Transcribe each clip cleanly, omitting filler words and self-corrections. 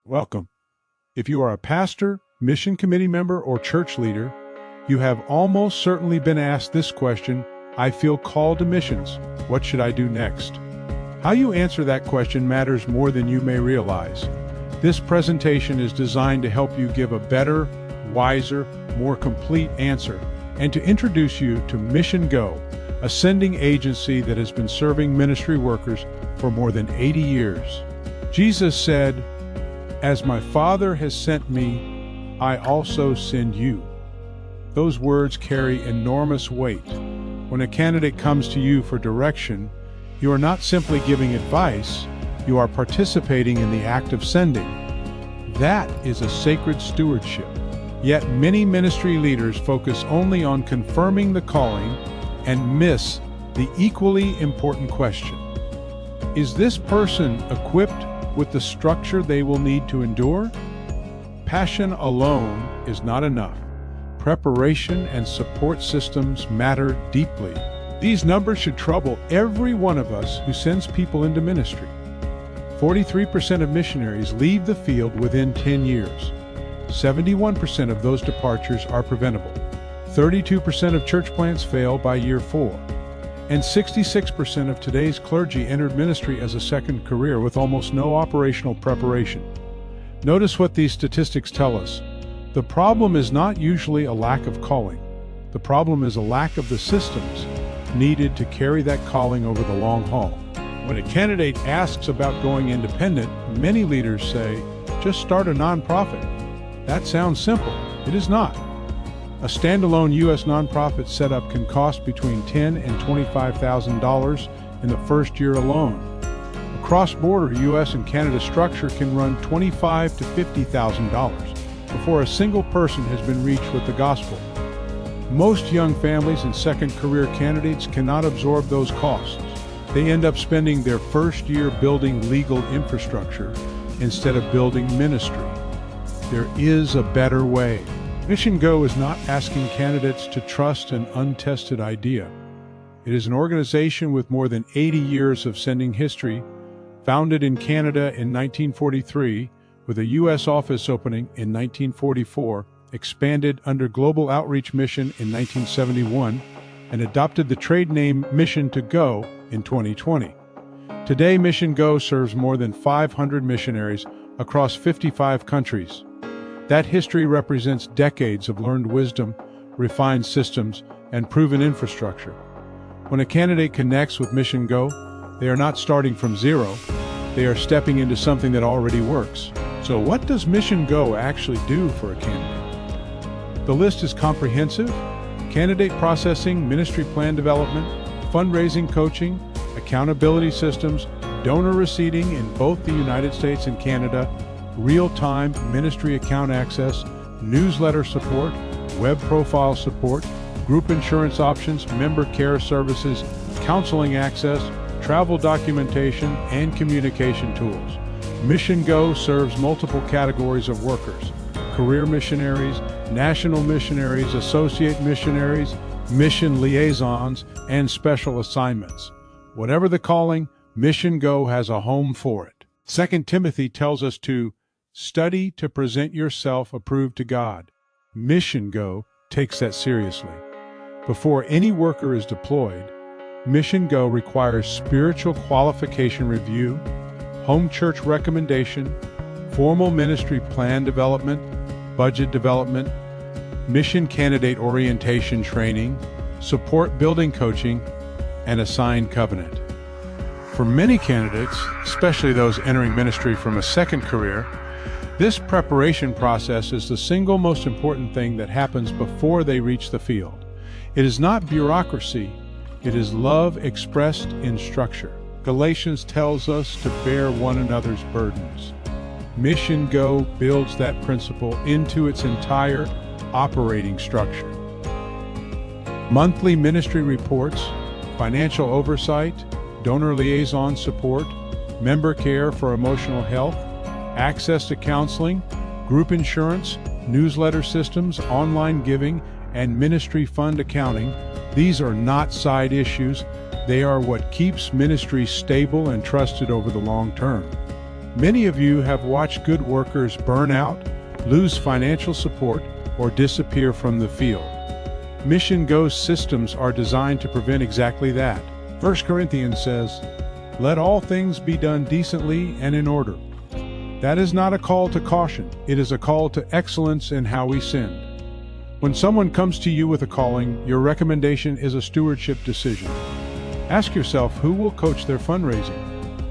Welcome. If you are a pastor, mission committee member, or church leader, you have almost certainly been asked this question: I feel called to missions. What should I do next? How you answer that question matters more than you may realize. This presentation is designed to help you give a better, wiser, more complete answer, and to introduce you to Mission Go, a sending agency that has been serving ministry workers for more than 80 years. Jesus said, "As my Father has sent me, I also send you." Those words carry enormous weight. When a candidate comes to you for direction, you are not simply giving advice, you are participating in the act of sending. That is a sacred stewardship. Yet many ministry leaders focus only on confirming the calling and miss the equally important question: is this person equipped with the structure they will need to endure? Passion alone is not enough. Preparation and support systems matter deeply. These numbers should trouble every one of us who sends people into ministry. 43% of missionaries leave the field within 10 years. 71% of those departures are preventable. 32% of church plants fail by year 4. And 66% of today's clergy entered ministry as a second career with almost no operational preparation. Notice what these statistics tell us. The problem is not usually a lack of calling. The problem is a lack of the systems needed to carry that calling over the long haul. When a candidate asks about going independent, many leaders say, just start a nonprofit. That sounds simple. It is not. A standalone U.S. nonprofit setup can cost between $10,000 and $25,000 in the first year alone. A cross-border U.S. and Canada structure can run $25,000 to $50,000 before a single person has been reached with the gospel. Most young families and second career candidates cannot absorb those costs. They end up spending their first year building legal infrastructure instead of building ministry. There is a better way. Mission Go is not asking candidates to trust an untested idea. It is an organization with more than 80 years of sending history, founded in Canada in 1943, with a U.S. office opening in 1944, expanded under Global Outreach Mission in 1971, and adopted the trade name Mission to Go in 2020. Today, Mission Go serves more than 500 missionaries across 55 countries. That history represents decades of learned wisdom, refined systems, and proven infrastructure. When a candidate connects with Mission Go, they are not starting from zero. They are stepping into something that already works. So what does Mission Go actually do for a candidate? The list is comprehensive: candidate processing, ministry plan development, fundraising coaching, accountability systems, donor receipting in both the United States and Canada, real-time ministry account access, newsletter support, web profile support, group insurance options, member care services, counseling access, travel documentation, and communication tools. Mission Go serves multiple categories of workers: career missionaries, national missionaries, associate missionaries, mission liaisons, and special assignments. Whatever the calling, Mission Go has a home for it. 2 Timothy tells us to study to present yourself approved to God. Mission Go takes that seriously. Before any worker is deployed, Mission Go requires spiritual qualification review, home church recommendation, formal ministry plan development, budget development, mission candidate orientation training, support building coaching, and a signed covenant. For many candidates, especially those entering ministry from a second career, this preparation process is the single most important thing that happens before they reach the field. It is not bureaucracy, it is love expressed in structure. Galatians tells us to bear one another's burdens. Mission Go builds that principle into its entire operating structure. Monthly ministry reports, financial oversight, donor liaison support, member care for emotional health, access to counseling, group insurance, newsletter systems, online giving, and ministry fund accounting. These are not side issues. They are what keeps ministry stable and trusted over the long term. Many of you have watched good workers burn out, lose financial support, or disappear from the field. Mission Go's systems are designed to prevent exactly that. 1 Corinthians says, "Let all things be done decently and in order." That is not a call to caution, it is a call to excellence in how we send. When someone comes to you with a calling, your recommendation is a stewardship decision. Ask yourself who will coach their fundraising,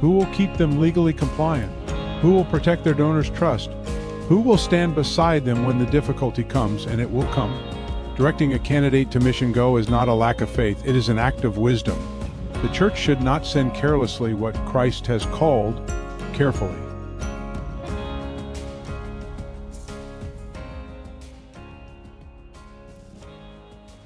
who will keep them legally compliant, who will protect their donors' trust, who will stand beside them when the difficulty comes, and it will come. Directing a candidate to Mission Go is not a lack of faith, it is an act of wisdom. The church should not send carelessly what Christ has called carefully.